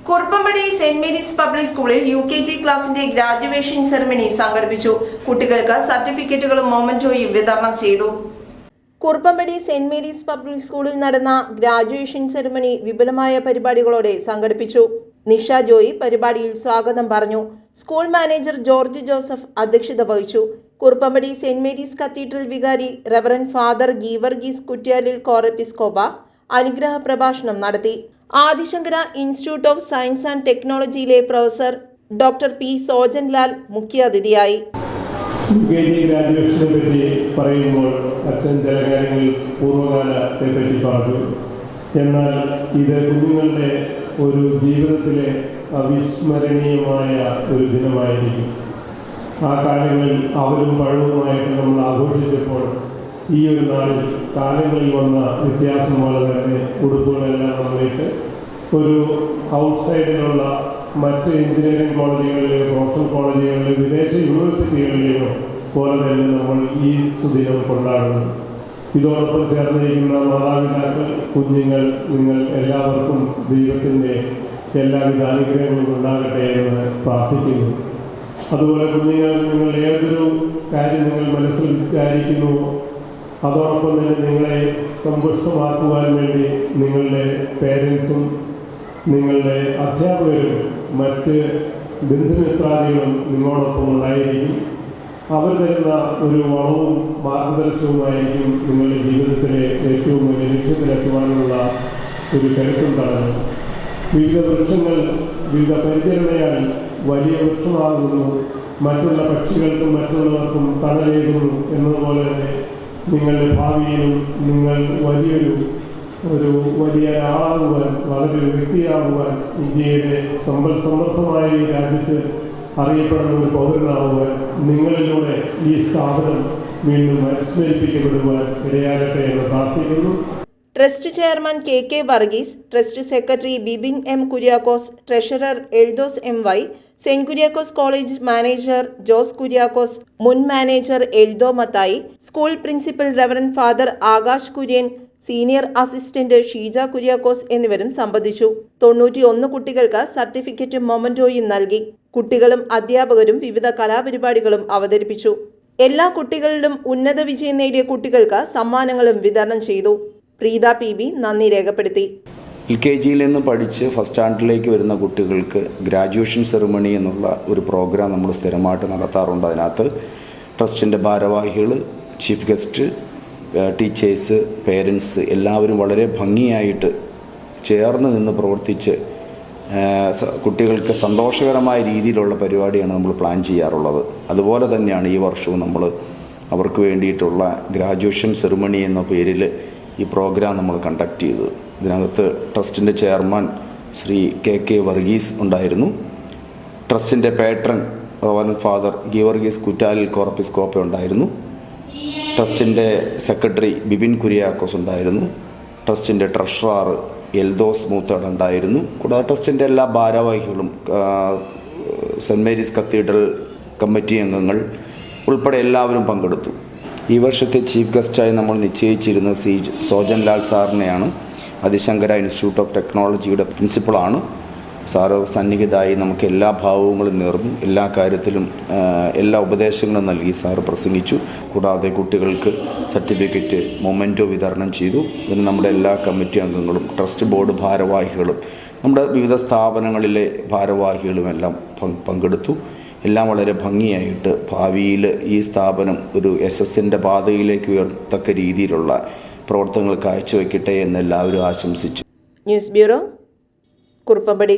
Kuruppampady saint Mary's public സ്കൂളിൽ UKG ക്ലാസിന്റെ graduation ceremony സംഘടിപ്പിച്ചു. കുട്ടികൾക്ക് സർട്ടിഫിക്കറ്റുകളും മൊമെന്റോയും വിതരണം ചെയ്തു. കുറുപ്പമ്പടി സെന്റ് മേരീസ് പബ്ലിക് സ്കൂളിൽ നടന്ന ഗ്രാജുവേഷൻ സെറമണി വിപുലമായ പരിപാടികളോടെ സംഘടിപ്പിച്ചു. നിഷ ജോയി പരിപാടിയിൽ സ്വാഗതം പറഞ്ഞു. സ്കൂൾ മാനേജർ ജോർജ് ജോസഫ് അധ്യക്ഷത വഹിച്ചു. കുറുപ്പമ്പടി സെന്റ് മേരീസ് കത്തീഡ്രൽ വികാരി റവറന്റ് ഫാദർ ഗീവർഗീസ് കുറ്റ്യാലിൽ കോറെപ്പിസ്കോപ്പ അനുഗ്രഹ പ്രഭാഷണം നടത്തി. Adi Shankara institute of science and ടെക്നോളജിയിലെ പ്രൊഫസർ ഡോക്ടർ പി സോജൻലാൽ മുഖ്യാതിഥിയായി. ഗ്രാജുവേഷനെ പറ്റി പറയുമ്പോൾ അച്ഛൻ ചില കാര്യങ്ങൾ പൂർവ്വകാലത്തെ പറ്റി പറഞ്ഞു. എന്നാൽ ഇത് കുഞ്ഞുങ്ങളുടെ ഒരു ജീവിതത്തിലെ അവിസ്മരണീയമായ ഒരു ദിനമായിരിക്കും. ആ കാലങ്ങളിൽ അവരും പഴവുമായിട്ട് നമ്മൾ ആഘോഷിച്ചപ്പോൾ ഈ ഒരു നാളിൽ കാലങ്ങളിൽ വന്ന വ്യത്യാസം പോലെ തന്നെ ഉടുപ്പുകളെല്ലാം വന്നിട്ട് ഒരു ഔട്ട്സൈഡിലുള്ള മറ്റ് എഞ്ചിനീയറിംഗ് കോളേജുകളിലെയോ പ്രൊഫഷണൽ കോളേജുകളിലെയോ വിദേശ യൂണിവേഴ്സിറ്റികളിലെയോ പോലെ തന്നെ നമ്മൾ ഈ സുദിനം കൊണ്ടാടുന്നു. ഇതോടൊപ്പം ചേർന്നിരിക്കുന്ന മാതാപിതാക്കൾ, കുഞ്ഞുങ്ങൾ, നിങ്ങൾ എല്ലാവർക്കും ദൈവത്തിൻ്റെ എല്ലാവിധ അനുഗ്രഹങ്ങളും ഉണ്ടാകട്ടെ എന്ന് പ്രാർത്ഥിക്കുന്നു. അതുപോലെ കുഞ്ഞുങ്ങൾ, നിങ്ങൾ ഏതൊരു കാര്യം നിങ്ങൾ മനസ്സിൽ വിചാരിക്കുന്നുവോ അതോടൊപ്പം തന്നെ നിങ്ങളെ സമ്പുഷ്ടമാക്കുവാൻ വേണ്ടി നിങ്ങളുടെ പേരൻസും നിങ്ങളുടെ അധ്യാപകരും മറ്റ് ബന്ധുമിത്രാദികളും നിങ്ങളോടൊപ്പം ഉണ്ടായിരിക്കും. അവർ തരുന്ന ഒരു വളവും മാർഗദർശനവുമായിരിക്കും നിങ്ങളുടെ ജീവിതത്തിലെ ഏറ്റവും വലിയ ലക്ഷ്യത്തിലെത്തുവാനുള്ള ഒരു കരുത്തും തടഞ്ഞു. വിവിധ വൃക്ഷങ്ങൾ വിവിധ പരിചരണയാൽ വലിയ വൃക്ഷമാകുന്നു, മറ്റുള്ള പക്ഷികൾക്കും മറ്റുള്ളവർക്കും തണലേകുന്നു എന്നതുപോലെ തന്നെ നിങ്ങളുടെ ഭാവിയിലും നിങ്ങൾ വലിയ ആളാകുവാൻ, വളരെ വ്യക്തിയാകുവാൻ, ഇന്ത്യയുടെ സമൃദ്ധമായ ഈ രാജ്യത്ത് അറിയപ്പെടുന്ന ഒരു പൗരനാകുവാൻ നിങ്ങളിലൂടെ ഈ സ്ഥാപനം വീണ്ടും അനുസ്മരിപ്പിക്കപ്പെടുവാൻ ഇടയാകട്ടെ എന്ന് പ്രാർത്ഥിക്കുന്നു. Trust chairman KK Varghese, trust secretary Bibin M Kuriakose, treasurer Eldhose MY, saint Kuriakose college manager Jose Kuriakose, മുൻ manager Eldho Mathai, school principal reverend father Akash Kurian, senior assistant Sheeja Kuriakose എന്നിവരും സംബന്ധിച്ചു. 91 കുട്ടികൾക്ക് സർട്ടിഫിക്കറ്റും മൊമെന്റോയും നൽകി. കുട്ടികളും അധ്യാപകരും വിവിധ കലാപരിപാടികളും അവതരിപ്പിച്ചു. എല്ലാ കുട്ടികളിലും ഉന്നത വിജയം നേടിയ കുട്ടികൾക്ക് സമ്മാനങ്ങളും വിതരണം ചെയ്തു. പ്രീത PB നന്ദി രേഖപ്പെടുത്തി. LKGയിൽ നിന്ന് പഠിച്ച് ഫസ്റ്റ് സ്റ്റാൻഡേർഡിലേക്ക് വരുന്ന കുട്ടികൾക്ക് ഗ്രാജുവേഷൻ സെറിമണി എന്നുള്ള ഒരു പ്രോഗ്രാം നമ്മൾ സ്ഥിരമായിട്ട് നടത്താറുണ്ട്. അതിനകത്ത് ട്രസ്റ്റിൻ്റെ ഭാരവാഹികൾ, ചീഫ് ഗസ്റ്റ്, ടീച്ചേഴ്സ്, പേരൻസ് എല്ലാവരും വളരെ ഭംഗിയായിട്ട് ചേർന്ന് നിന്ന് പ്രവർത്തിച്ച് കുട്ടികൾക്ക് സന്തോഷകരമായ രീതിയിലുള്ള പരിപാടിയാണ് നമ്മൾ പ്ലാൻ ചെയ്യാറുള്ളത്. അതുപോലെ തന്നെയാണ് ഈ വർഷവും നമ്മൾ അവർക്ക് വേണ്ടിയിട്ടുള്ള ഗ്രാജുവേഷൻ സെറിമണി എന്ന പേരിൽ ഈ പ്രോഗ്രാം നമ്മൾ കണ്ടക്ട് ചെയ്തത്. ഇതിനകത്ത് ട്രസ്റ്റിൻ്റെ ചെയർമാൻ ശ്രീ KK വർഗീസ് ഉണ്ടായിരുന്നു. ട്രസ്റ്റിൻ്റെ patron reverend father Geevarghese Kuttiyalil കോറെപ്പിസ്കോപ്പ ഉണ്ടായിരുന്നു. ട്രസ്റ്റിൻ്റെ സെക്രട്ടറി ബിബിൻ കുര്യാക്കോസ് ഉണ്ടായിരുന്നു. ട്രസ്റ്റിൻ്റെ ട്രഷറർ എൽദോസ് മൂത്തഡ് ഉണ്ടായിരുന്നു. കൂടാതെ ട്രസ്റ്റിൻ്റെ എല്ലാ ഭാരവാഹികളും, സെൻറ്റ് മേരീസ് കത്തീഡ്രൽ കമ്മിറ്റി അംഗങ്ങൾ ഉൾപ്പെടെ എല്ലാവരും പങ്കെടുത്തു. ഈ വർഷത്തെ ചീഫ് ഗസ്റ്റായി നമ്മൾ നിശ്ചയിച്ചിരുന്ന സോജൻലാൽ സാറിനെയാണ്. ആദിശങ്കര ഇൻസ്റ്റിറ്റ്യൂട്ട് ഓഫ് ടെക്നോളജിയുടെ പ്രിൻസിപ്പളാണ്. സാറ് സന്നിഹിതമായി നമുക്ക് എല്ലാ ഭാവങ്ങളും നേർന്നു. എല്ലാ കാര്യത്തിലും എല്ലാ ഉപദേശങ്ങളും നൽകി സാറ് പ്രസംഗിച്ചു. കൂടാതെ കുട്ടികൾക്ക് സർട്ടിഫിക്കറ്റ്, മൊമെൻറ്റോ വിതരണം ചെയ്തു. ഇതിന് നമ്മുടെ എല്ലാ കമ്മിറ്റി അംഗങ്ങളും, ട്രസ്റ്റ് ബോർഡ് ഭാരവാഹികളും, നമ്മുടെ വിവിധ സ്ഥാപനങ്ങളിലെ ഭാരവാഹികളുമെല്ലാം പങ്കെടുത്തു. എല്ലാം വളരെ ഭംഗിയായിട്ട് ഭാവിയിൽ ഈ സ്ഥാപനം ഒരു SS-ൻ്റെ പാതയിലേക്ക് ഉയർത്തക്ക രീതിയിലുള്ള പ്രവർത്തനങ്ങൾ കാഴ്ചവെക്കട്ടെ എന്ന് എല്ലാവരും ആശംസിച്ചു. News bureau, Kuruppampady.